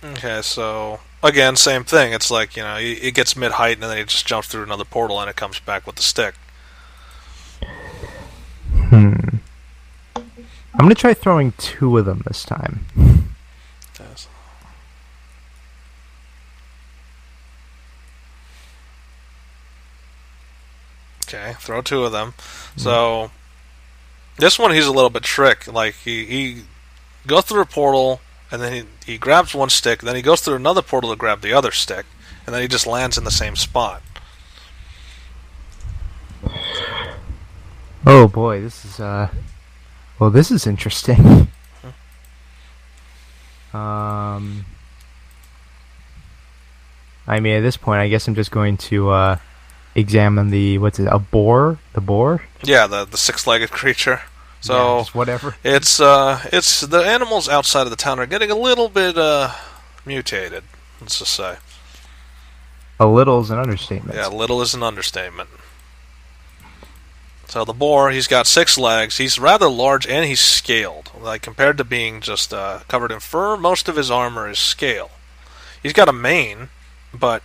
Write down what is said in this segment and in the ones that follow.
Okay, so again, same thing. It's like, it gets mid-height and then it just jumps through another portal and it comes back with the stick. I'm gonna try throwing 2 of them this time. Yes. Okay, throw 2 of them. So this one, he's a little bit trick. Like he goes through a portal and then he grabs one stick, then he goes through another portal to grab the other stick, and then he just lands in the same spot. Oh boy, this is well, this is interesting. I mean, at this point, I guess I'm just going to examine a boar? The boar? Yeah, the 6-legged creature. So just whatever. It's the animals outside of the town are getting a little bit mutated. Let's just say. A little is an understatement. Yeah, little is an understatement. So the boar, he's got 6 legs. He's rather large and he's scaled. Like compared to being just covered in fur, most of his armor is scale. He's got a mane, but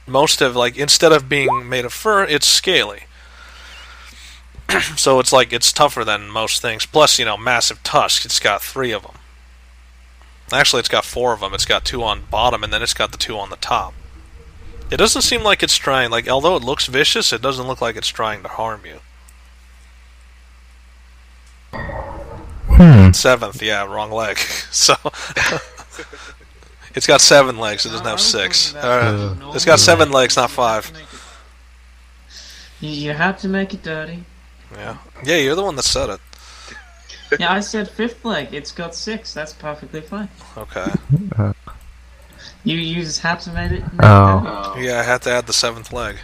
most of instead of being made of fur, it's scaly. So it's tougher than most things. Plus, massive tusks. It's got 3 of them. Actually, it's got 4 of them. It's got 2 on bottom, and then it's got the 2 on the top. It doesn't seem like it's trying. Although it looks vicious, it doesn't look like it's trying to harm you. 7th, yeah, wrong leg. So it's got 7 legs. It doesn't have 6. It's got 7 legs, not 5. You had to make it dirty. Yeah, you're the one that said it. Yeah, I said 5th leg. It's got 6. That's perfectly fine. Okay. You just had to make it. Yeah, I had to add the 7th leg.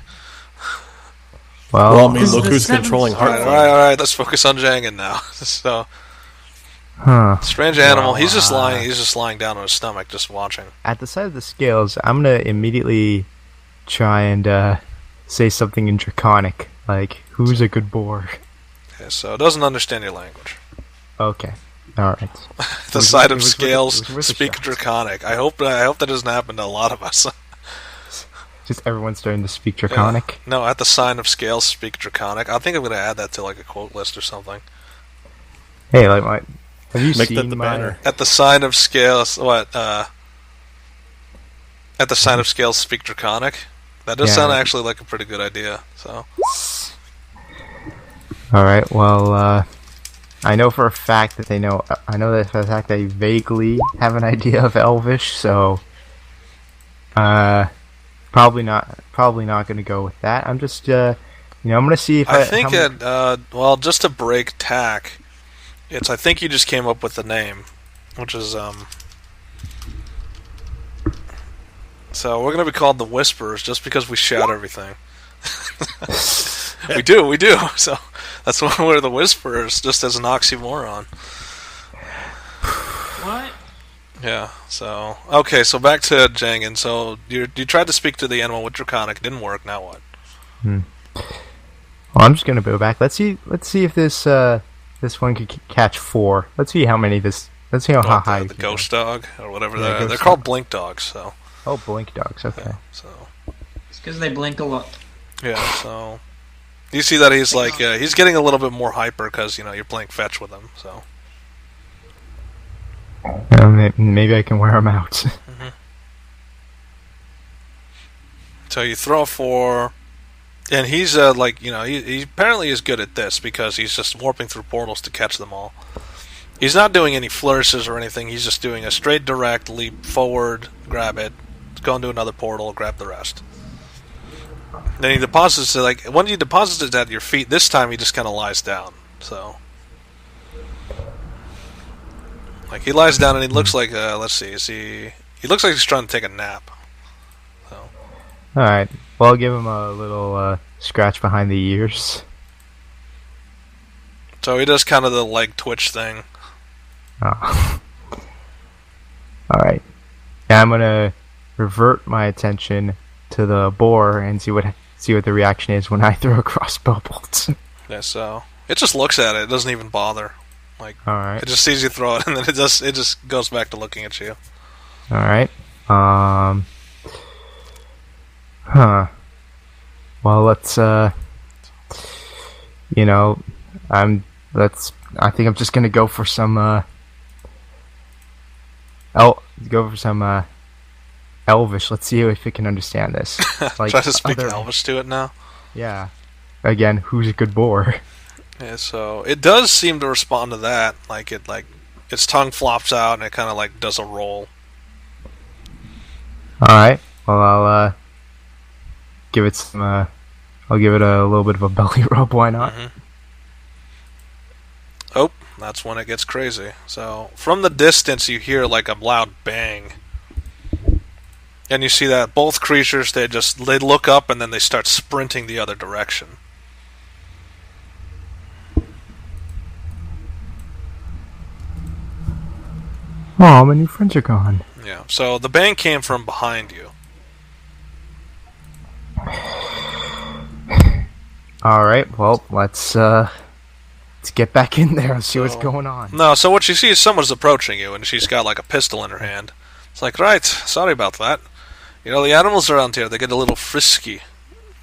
Well, I mean, look who's controlling Heartfire. All right. Let's focus on Jangan now. So, strange animal. He's just lying. He's just lying down on his stomach, just watching. At the sight of the scales, I'm gonna immediately try and say something in Draconic, like "Who's a good boar?" Okay, so it doesn't understand your language. Okay, all right. The sight of scales speak Draconic. I hope that doesn't happen to a lot of us. Just everyone's starting to speak Draconic. Yeah. No, at the sign of scales speak Draconic. I think I'm going to add that to a quote list or something. Hey, have you Make seen that the my banner? At the sign of scales, what? At the sign of scales speak Draconic. That does sound actually like a pretty good idea. So. All right. Well, I know for a fact that they know. I know that for a fact they vaguely have an idea of Elvish. So, probably not going to go with that. I'm just, I'm going to see if I think well, just to break tack, I think you just came up with the name, which is So we're going to be called the Whisperers just because we shout everything. We do. So that's why we're the Whisperers, just as an oxymoron. What? Yeah, so... Okay, so back to Jangan. So you tried to speak to the animal with Draconic. It didn't work. Now what? Well, I'm just gonna go back. Let's see if this one could catch 4. Let's see how many Let's see how high. The ghost dog or whatever they're dog. called. Blink dogs. So. Oh, blink dogs. Okay. Yeah, so. It's because they blink a lot. Yeah. So. You see that he's he's getting a little bit more hyper because you're playing fetch with him. So. Maybe I can wear them out. Mm-hmm. So you throw 4, and he's he apparently is good at this because he's just warping through portals to catch them all. He's not doing any flourishes or anything. He's just doing a straight, direct leap forward, grab it, go into another portal, grab the rest. Then he deposits it when he deposits it at your feet. This time he just kind of lies down. So. He lies down and he looks like, let's see, he looks like he's trying to take a nap. So. Alright, well, I'll give him a little scratch behind the ears. So he does kind of the leg twitch thing. Oh. Alright. Yeah, I'm gonna revert my attention to the boar and see what the reaction is when I throw a crossbow bolt. Yeah, so it just looks at it. It doesn't even bother. Alright. It just sees you throw it, and then it just goes back to looking at you. Alright. Huh. Well, let's, you know, I think I'm just gonna go for some, Elvish. Let's see if it can understand this. Like try to speak Elvish to it now. Yeah. Again, who's a good boar? Yeah, so it does seem to respond to that. Like its tongue flops out and it kind of like does a roll. All right. Well, I'll give it some. I'll give it a little bit of a belly rub. Why not? Mm-hmm. Oh, that's when it gets crazy. So from the distance, you hear like a loud bang. And you see that both creatures, they look up and then they start sprinting the other direction. Oh, my new friends are gone. Yeah, so the bang came from behind you. Alright, well, let's get back in there and see what's going on. No, so what you see is someone's approaching you and she's got like a pistol in her hand. It's like, right, sorry about that. You know, the animals around here, they get a little frisky.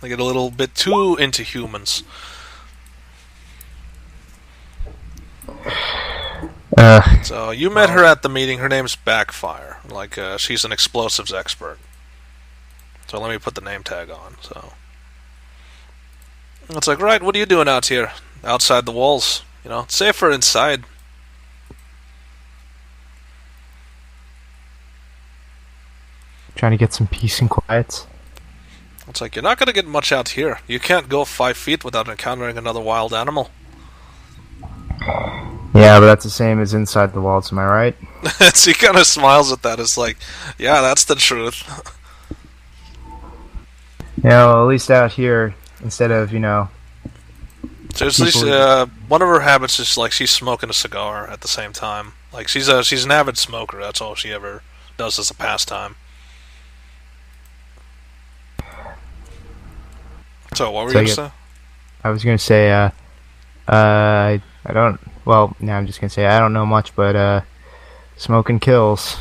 They get a little bit too into humans. So you met her at the meeting. Her name's Backfire. Like, she's an explosives expert. So let me put the name tag on. So it's like, right, what are you doing out here? Outside the walls. You know, it's safer inside. Trying to get some peace and quiet. It's like, you're not going to get much out here. You can't go 5 feet without encountering another wild animal. Yeah, but that's the same as inside the walls, am I right? So he kind of smiles at that. It's like, yeah, that's the truth. Yeah, well, at least out here, instead of, you know... So at least, one of her habits is, like, she's smoking a cigar at the same time. Like, she's an avid smoker. That's all she ever does as a pastime. So, what were you going to say? I was going to say, I don't... Well, no, I'm just going to say I don't know much, but, smoking kills.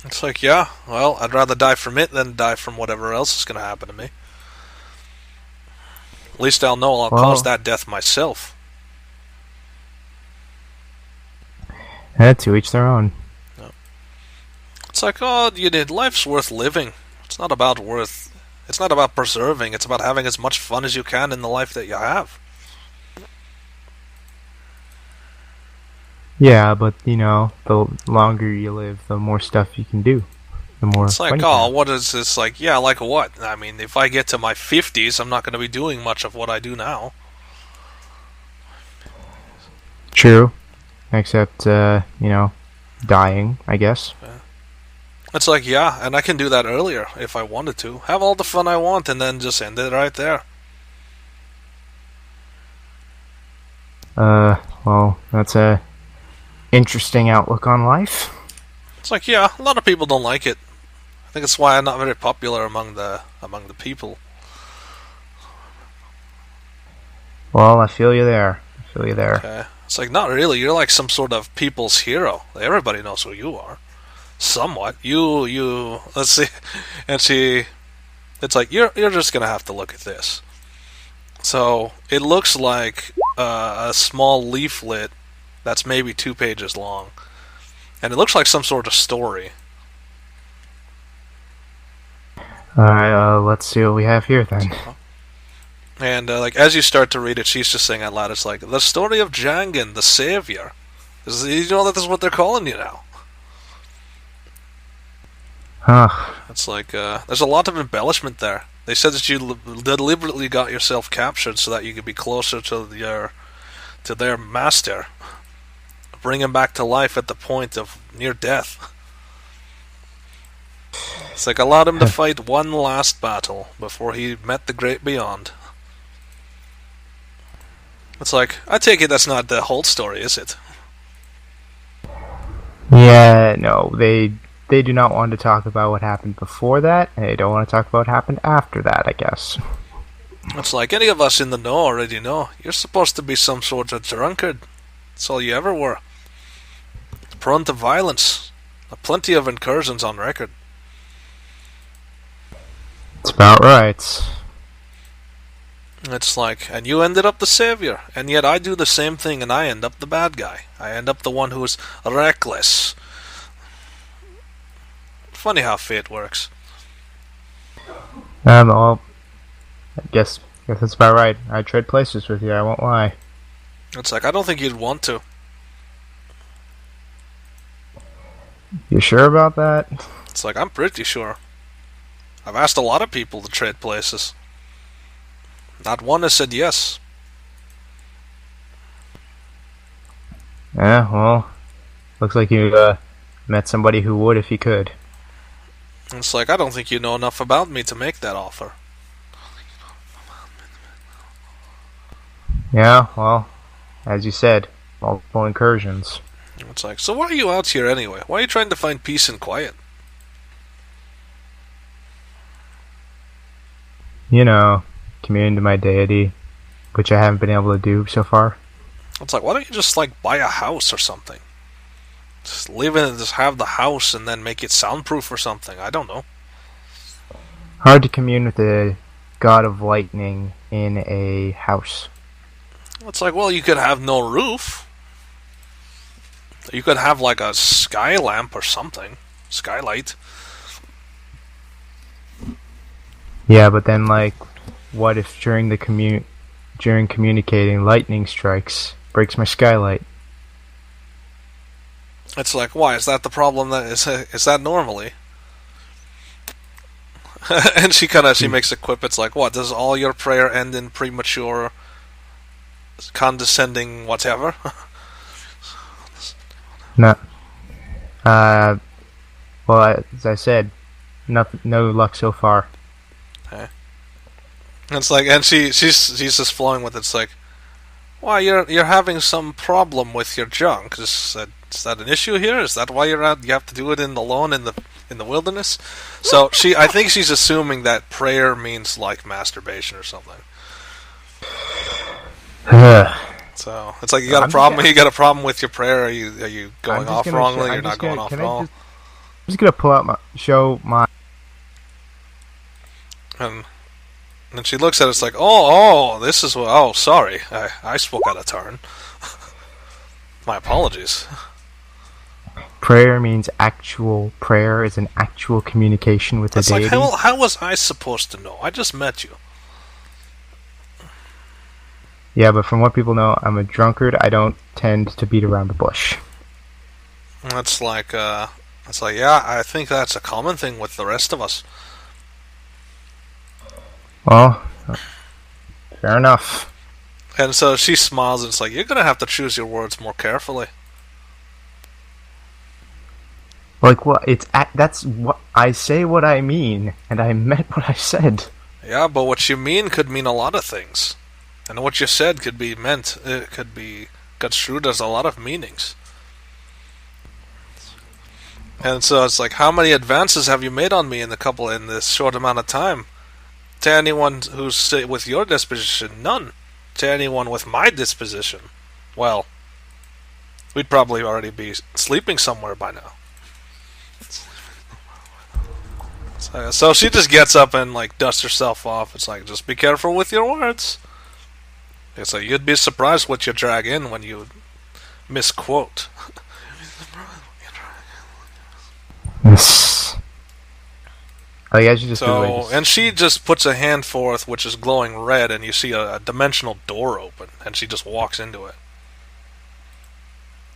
It's like, yeah, well, I'd rather die from it than die from whatever else is going to happen to me. At least I'll know I'll cause that death myself. Yeah, to each their own. Yeah. It's like, oh, life's worth living. It's not about preserving. It's about having as much fun as you can in the life that you have. Yeah, but, you know, the longer you live, the more stuff you can do. The more it's like, oh, what is this? Like, yeah, like what? I mean, if I get to my 50s, I'm not going to be doing much of what I do now. True. Except, you know, dying, I guess. Yeah. It's like, yeah, and I can do that earlier if I wanted to. Have all the fun I want and then just end it right there. Well, that's a interesting outlook on life. It's like, yeah, a lot of people don't like it. I think it's why I'm not very popular among the people. Well, I feel you there. Okay. It's like, not really. You're like some sort of people's hero. Everybody knows who you are. Somewhat. You. Let's see. And it's like, you're just gonna have to look at this. So it looks like a small leaflet that's maybe 2 pages long, and it looks like some sort of story. Alright, let's see what we have here then. And like as you start to read it, she's just saying out loud, it's like, the story of Jangan, the savior. You know that this is what they're calling you now. Huh. It's like, there's a lot of embellishment there. They said that you deliberately got yourself captured so that you could be closer to their master. Bring him back to life at the point of near death. It's like, allowed him to fight one last battle before he met the great beyond. It's like, I take it that's not the whole story, is it? Yeah, no, they do not want to talk about what happened before that, and they don't want to talk about what happened after that, I guess. It's like, any of us in the know already know. You're supposed to be some sort of drunkard. That's all you ever were. Prone to violence. Plenty of incursions on record. It's about right. It's like, and you ended up the savior, and yet I do the same thing and I end up the bad guy. I end up the one who's reckless. Funny how fate works. Well, I guess that's about right. I trade places with you, I won't lie. It's like, I don't think you'd want to. You sure about that? It's like, I'm pretty sure. I've asked a lot of people to trade places. Not one has said yes. Yeah, well, looks like you met somebody who would if you could. It's like, I don't think you know enough about me to make that offer. Yeah, well, as you said, multiple incursions. It's like, so why are you out here anyway? Why are you trying to find peace and quiet? You know, commune to my deity, which I haven't been able to do so far. It's like, why don't you just, like, buy a house or something? Just live in it, just have the house and then make it soundproof or something. I don't know. Hard to commune with the god of lightning in a house. It's like, well, you could have no roof. You could have, like, a sky lamp or something. Skylight. Yeah, but then, like, what if during communicating, lightning strikes, breaks my skylight? It's like, why? Is that the problem? Is that normally? And she makes a quip. It's like, what? Does all your prayer end in premature, condescending whatever? No. Well, as I said, no luck so far. Okay. It's like, and she's just flowing with it. It's like, why, you're having some problem with your junk? Is that an issue here? Is that why you're out? You have to do it alone in the wilderness? So I think she's assuming that prayer means like masturbation or something. So it's like, you got a problem. You got a problem with your prayer. Are you going off wrongly? You're not going off at all. I'm just gonna pull out my. And then she looks at it. It's like, oh, this is what. Oh, sorry, I spoke out of turn. My apologies. Prayer means actual. Prayer is an actual communication with the deity. It's like, how was I supposed to know? I just met you. Yeah, but from what people know, I'm a drunkard. I don't tend to beat around the bush. It's like, yeah, I think that's a common thing with the rest of us. Well, fair enough. And so she smiles, and it's like, you're gonna have to choose your words more carefully. Like what? That's what I say. What I mean, and I meant what I said. Yeah, but what you mean could mean a lot of things. And what you said could be construed as a lot of meanings. And so it's like, how many advances have you made on me in this short amount of time? To anyone who's with your disposition, none. To anyone with my disposition, well, we'd probably already be sleeping somewhere by now. So she just gets up and like dusts herself off. It's like, just be careful with your words. It's like, you'd be surprised what you drag in when you misquote. I guess you just and she just puts a hand forth, which is glowing red, and you see a dimensional door open, and she just walks into it.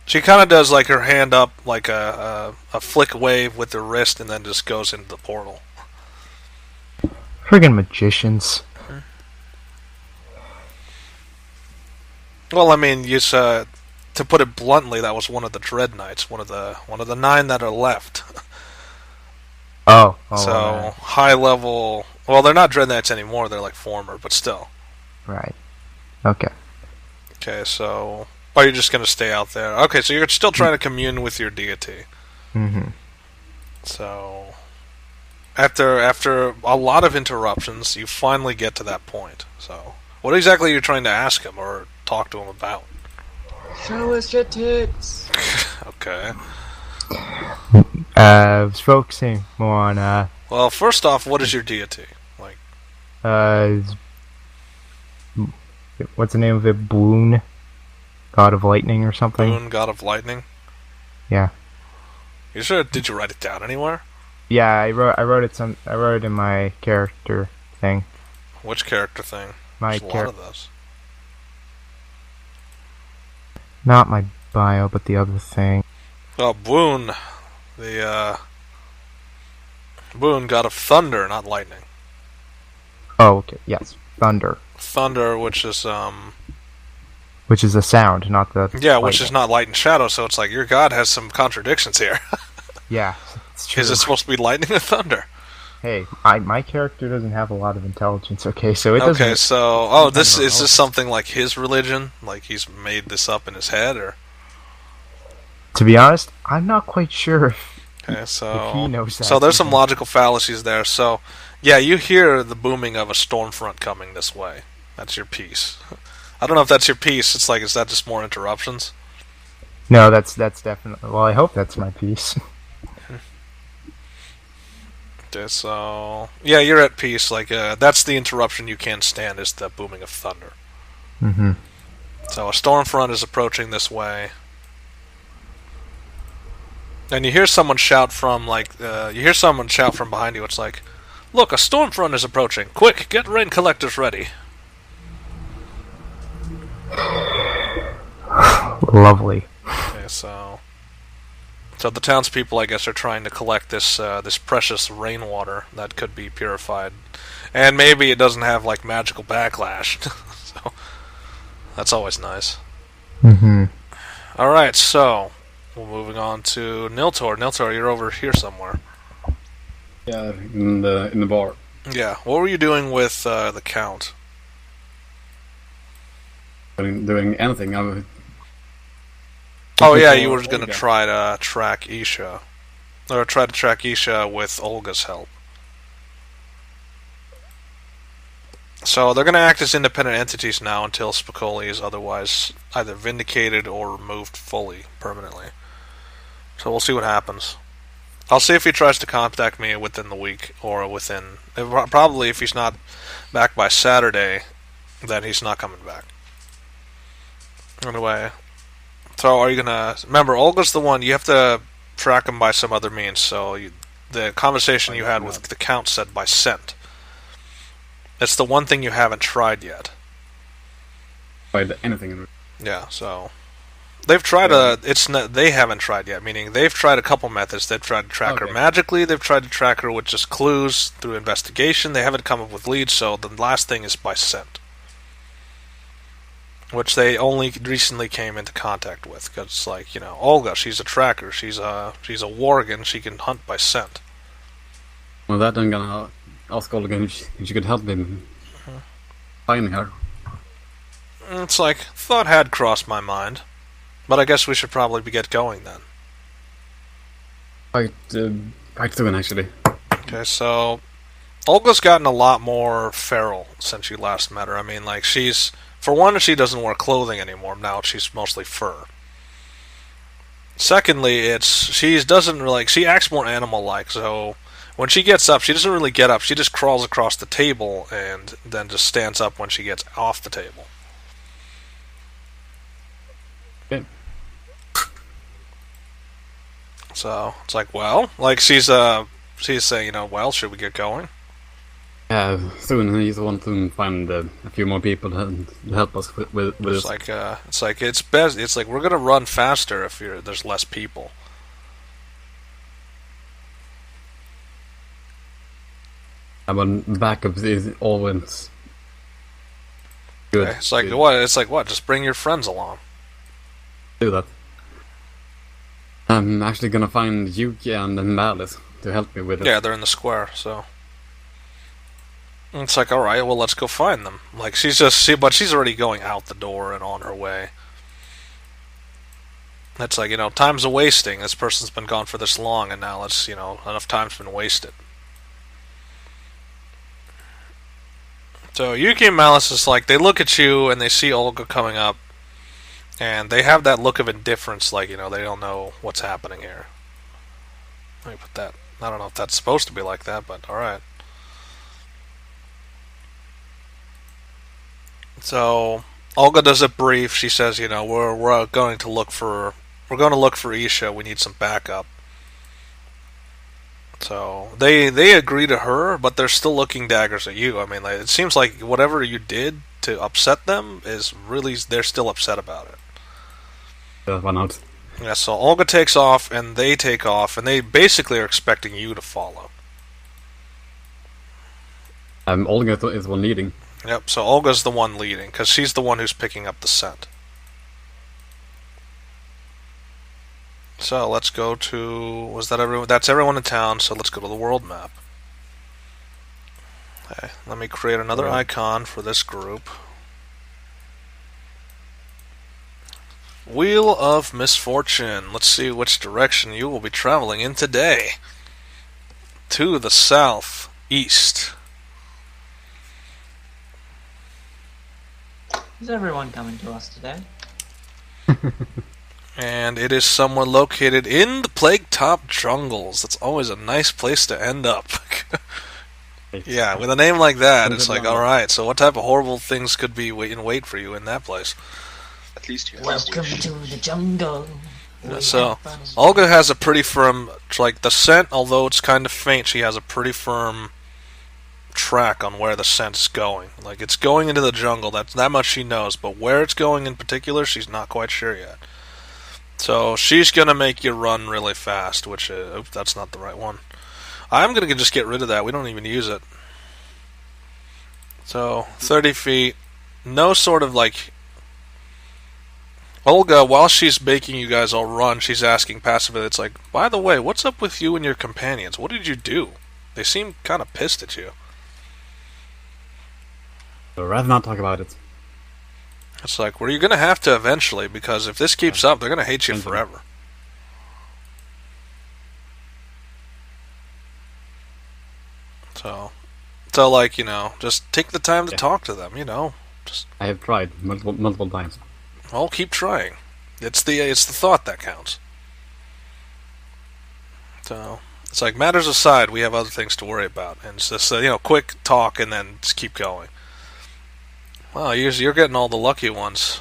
She kind of does like her hand up, like a flick wave with her wrist, and then just goes into the portal. Friggin' magicians. Well, I mean, to put it bluntly, that was one of the Dread Knights, one of the 9 that are left. Oh, so high level. Well, they're not Dread Knights anymore. They're like former, but still. Right. Okay. Okay, so are you just gonna stay out there? Okay, so you're still trying to commune with your deity. Mm-hmm. So after a lot of interruptions, you finally get to that point. So what exactly are you trying to ask him or talk to him about? Show us your tits. Okay. I was focusing more on Well, first off, what is your deity? Like, what's the name of it? Boone, God of Lightning or something? Boone, God of Lightning? Yeah. You sure? Did you write it down anywhere? Yeah, I wrote it in my character thing. Which character thing? My There's a lot of those. Not my bio, but the other thing. Oh, Boone. The, Boone, God of Thunder, not Lightning. Oh, okay. Yes, thunder. Thunder, which is, Which is a sound, not the... Yeah, which is not light and shadow, so it's like your god has some contradictions here. Yeah, it's true. Is it supposed to be lightning or thunder? Hey, my character doesn't have a lot of intelligence, okay? So it doesn't... Okay, so... Oh, is this something like his religion? Like he's made this up in his head, or... To be honest, I'm not quite sure Okay, so... if he knows that. So there's some logical fallacies there, so... Yeah, you hear the booming of a storm front coming this way. That's your piece. I don't know if that's your piece. It's like, is that just more interruptions? No, that's definitely... Well, I hope that's my piece. Okay, so... Yeah, you're at peace. Like, that's the interruption you can't stand, is the booming of thunder. Mm-hmm. So a storm front is approaching this way. And you hear someone shout from, like... you hear someone shout from behind you. It's like, look, a storm front is approaching. Quick, get rain collectors ready. Lovely. Okay, so the townspeople, I guess, are trying to collect this this precious rainwater that could be purified, and maybe it doesn't have like magical backlash. So that's always nice. Mm-hmm. All right, so we're moving on to Niltaor. Niltaor, you're over here somewhere. Yeah, in the bar. Yeah. What were you doing with the Count? Doing anything. Oh yeah, you were going to try to track Isha. Or try to track Isha with Olga's help. So they're going to act as independent entities now until Spicoli is otherwise either vindicated or removed fully, permanently. So we'll see what happens. I'll see if he tries to contact me within the week, or within... Probably if he's not back by Saturday, then he's not coming back. Anyway... So are you gonna... Remember, Olga's the one, you have to track him by some other means, so the conversation you had with the Count said by scent. It's the one thing you haven't tried yet. Tried anything. Yeah, so... They've tried they haven't tried yet, meaning they've tried a couple methods. They've tried to track her magically, they've tried to track her with just clues through investigation, they haven't come up with leads, so the last thing is by scent. Which they only recently came into contact with, because it's like, you know, Olga, she's a tracker, she's a worgen, she can hunt by scent. Well, that I'm gonna ask Olga if she could help me finding her. It's like, thought had crossed my mind, but I guess we should probably get going then. Quite soon, actually. Okay, so Olga's gotten a lot more feral since you last met her. I mean, like, she's... For one, she doesn't wear clothing anymore. Now she's mostly fur. Secondly, she acts more animal-like. So when she gets up, she doesn't really get up. She just crawls across the table and then just stands up when she gets off the table. Okay. So it's like, well, like she's saying, you know, well, should we get going? Yeah, soon. I just want to find a few more people to help us with this. It's best. It's like we're gonna run faster if there's less people. But backup is always good. Okay. It's like what? It's like what? Just bring your friends along. Do that. I'm actually gonna find Yuki and Malice to help me with it. Yeah, they're in the square, so. It's like, alright, well, let's go find them. Like, but she's already going out the door and on her way. It's like, you know, time's a wasting. This person's been gone for this long, and now enough time's been wasted. So, Yuki and Malice is like, they look at you, and they see Olga coming up, and they have that look of indifference, like, you know, they don't know what's happening here. Let me put that. I don't know if that's supposed to be like that, but alright. So Olga does a brief. She says, you know, we're going to look for Isha. We need some backup. So they agree to her, but they're still looking daggers at you. I mean, like, it seems like whatever you did to upset them is really, they're still upset about it. Why not? Yeah. So Olga takes off, and they take off, and they basically are expecting you to follow. Olga is the one leading. Yep. So Olga's the one leading because she's the one who's picking up the scent. So let's go to... Was that everyone? That's everyone in town, so let's go to the world map. Okay, let me create another icon for this group. Wheel of Misfortune. Let's see which direction you will be traveling in today. To the southeast. Is everyone coming to us today? And it is somewhere located in the Plague-Top Jungles. That's always a nice place to end up. Yeah, with a name like that, it's like, alright, so what type of horrible things could be in wait for you in that place? At least you have Welcome to the jungle. So, Olga has a pretty firm, like, the scent, although it's kind of faint, she has a pretty firm track on where the scent is going. Like, it's going into the jungle, that much she knows, but where it's going in particular, she's not quite sure yet. So she's going to make you run really fast, which, oops, that's not the right one. I'm going to just get rid of that. We don't even use it. So, 30 feet. No sort of, like... Olga, while she's making you guys all run, she's asking passively, it's like, by the way, what's up with you and your companions? What did you do? They seem kind of pissed at you. I'd rather not talk about it. It's like, well, you're going to have to eventually, because if this keeps up, they're going to hate you forever. So, like, you know, just take the time to talk to them, you know. Just, I have tried multiple times. well, keep trying. It's the thought that counts. So, it's like, matters aside, we have other things to worry about. And it's just, you know, quick talk and then just keep going. Wow, you're getting all the lucky ones.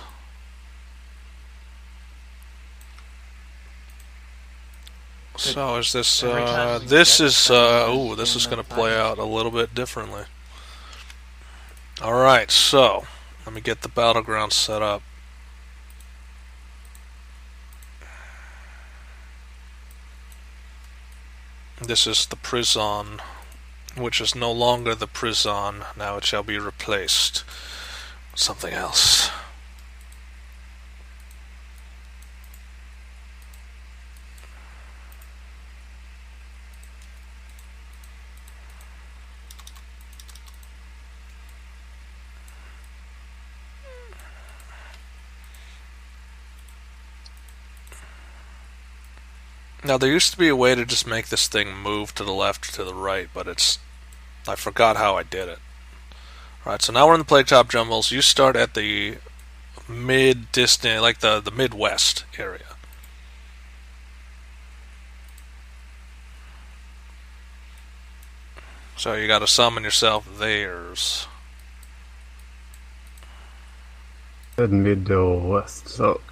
So is this? This is going to play out a little bit differently. All right, so let me get the battleground set up. This is the prison, which is no longer the prison. Now it shall be replaced. Something else. Now there used to be a way to just make this thing move to the left or to the right, but I forgot how I did it. Alright, so now we're in the Plague-Top Jungles. You start at the mid-distant, like the Midwest area. So you gotta summon yourself theirs. Midwest, so